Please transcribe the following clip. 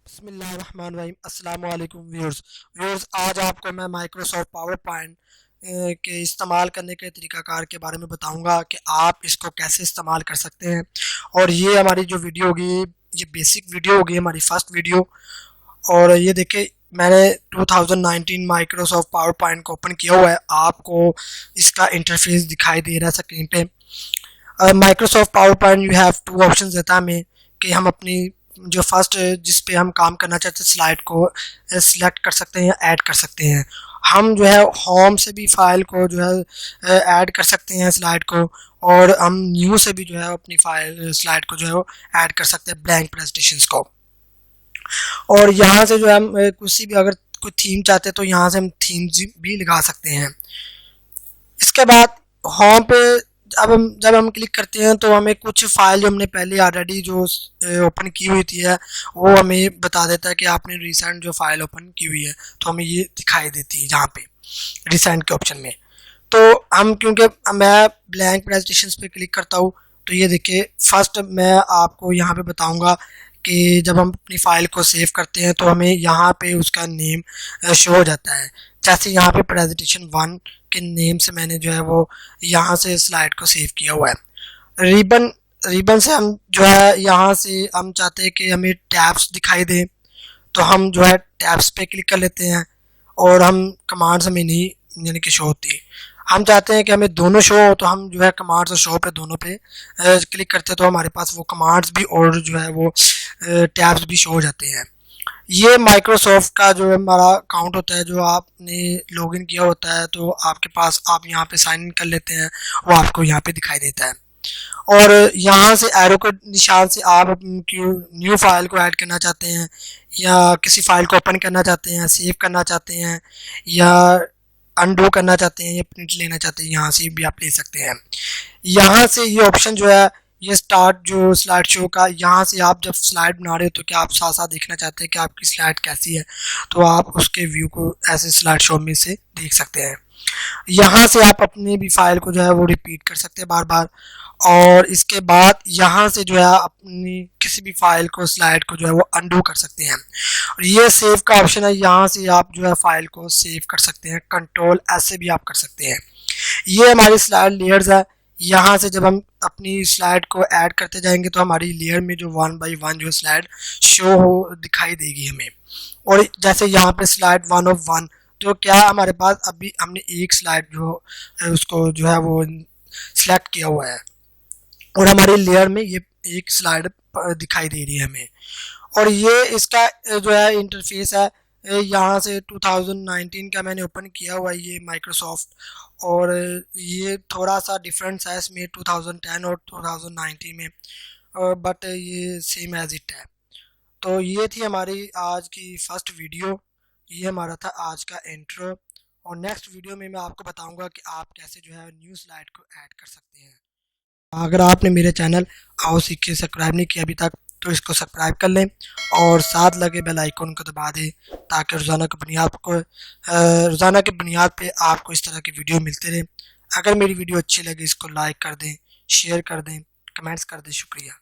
बिस्मिल्लाहिर्रहमानिर्रहीम। अस्सलाम वालेकुम व्यूअर्स, आज आपको मैं माइक्रोसॉफ्ट पावर पॉइंट के इस्तेमाल करने के तरीक़ाकार के बारे में बताऊंगा कि आप इसको कैसे इस्तेमाल कर सकते हैं। और ये हमारी जो वीडियो होगी, ये बेसिक वीडियो होगी, हमारी फर्स्ट वीडियो। और ये देखिए, मैंने 2019 माइक्रोसॉफ्ट पावर पॉइंट को ओपन किया हुआ है। आपको इसका इंटरफेस दिखाई दे रहा है स्क्रीन पे। Microsoft PowerPoint you have two option देता है हमें कि हम अपनी जो फर्स्ट जिस पे हम काम करना चाहते हैं स्लाइड को सिलेक्ट कर सकते हैं या ऐड कर सकते हैं। हम जो है होम से भी फाइल को जो है ऐड कर सकते हैं स्लाइड को, और हम न्यू से भी जो है अपनी फाइल स्लाइड को जो है वो ऐड कर सकते हैं ब्लैंक प्रेजेंटेशंस को। और यहाँ से जो है हम किसी भी अगर कोई थीम चाहते हैं तो यहाँ से हम थीम्स भी लगा सकते हैं। इसके बाद होम पे जब हम क्लिक करते हैं तो हमें कुछ फाइल जो हमने पहले ऑलरेडी जो ओपन की हुई थी है वो हमें बता देता है कि आपने रिसेंट जो फाइल ओपन की हुई है, तो हमें ये दिखाई देती है जहाँ पे रिसेंट के ऑप्शन में। तो हम क्योंकि मैं ब्लैंक प्रेजेंटेशंस पे क्लिक करता हूँ, तो ये देखिए फर्स्ट मैं आपको यहाँ पे बताऊँगा कि जब हम अपनी फ़ाइल को सेव करते हैं तो हमें यहाँ पे उसका नेम शो हो जाता है। जैसे यहाँ पे प्रेजेंटेशन 1 के नेम से मैंने जो है वो यहाँ से स्लाइड को सेव किया हुआ है। रिबन से हम जो है यहाँ से हम चाहते हैं कि हमें टैब्स दिखाई दें, तो हम जो है टैब्स पे क्लिक कर लेते हैं और हम कमांड्स हमें नहीं यानी कि शो होती है। हम चाहते हैं कि हमें दोनों शो हो, तो हम जो है कमांड्स और शो पे दोनों पे क्लिक करते हैं, तो हमारे पास वो कमांड्स भी और जो है वो टैब्स भी शो हो जाते हैं। ये माइक्रोसॉफ्ट का जो हमारा अकाउंट होता है, जो आपने लॉगिन किया होता है, तो आपके पास आप यहाँ पे साइन इन कर लेते हैं, वो आपको यहाँ पे दिखाई देता है। और यहाँ से एरो के निशान से आप अपनी न्यू फाइल को ऐड करना चाहते हैं, या किसी फाइल को ओपन करना चाहते हैं, सेव करना चाहते हैं, या अनडू करना चाहते हैं, या प्रिंट लेना चाहते हैं, यहाँ से भी आप ले सकते हैं। यहाँ से ये ऑप्शन जो है, ये स्टार्ट जो स्लाइड शो का, यहाँ से आप जब स्लाइड बना रहे हो तो क्या आप साथ साथ देखना चाहते हैं कि आपकी स्लाइड कैसी है, तो आप उसके व्यू को ऐसे स्लाइड शो में से देख सकते हैं। यहाँ से आप अपनी भी फाइल को जो है वो रिपीट कर सकते हैं बार बार। और इसके बाद यहाँ से जो है अपनी किसी भी फाइल को स्लाइड को जो है वो अनडू कर सकते हैं। और ये सेव का ऑप्शन है, यहाँ से आप जो है फाइल को सेव कर सकते हैं, कंट्रोल ऐसे भी आप कर सकते हैं। ये हमारी स्लाइड लेयर्स है। यहाँ से जब हम अपनी स्लाइड को ऐड करते जाएंगे तो हमारी लेयर में जो 1 बाई 1 जो स्लाइड शो हो दिखाई देगी हमें। और जैसे यहाँ पे स्लाइड 1 ऑफ 1, तो क्या हमारे पास अभी हमने एक स्लाइड जो उसको जो है वो सिलेक्ट किया हुआ है, और हमारी लेयर में ये एक स्लाइड दिखाई दे रही है हमें। और ये इसका जो है इंटरफेस है, यहाँ से 2019 का मैंने ओपन किया हुआ है ये माइक्रोसॉफ्ट। और ये थोड़ा सा डिफरेंस है इसमें 2010 और 2019 में, बट ये सेम एज इट है। तो ये थी हमारी आज की फर्स्ट वीडियो, ये हमारा था आज का इंट्रो। और नेक्स्ट वीडियो में मैं आपको बताऊंगा कि आप कैसे जो है न्यू स्लाइड को ऐड कर सकते हैं। अगर आपने मेरे चैनल आओ सीखे सब्सक्राइब नहीं किया अभी तक, तो इसको सब्सक्राइब कर लें और साथ लगे बेल आइकन को दबा दें, ताकि रोज़ाना की बुनियाद पे आपको इस तरह की वीडियो मिलते रहे। अगर मेरी वीडियो अच्छी लगे इसको लाइक कर दें, शेयर कर दें, कमेंट्स कर दें। शुक्रिया।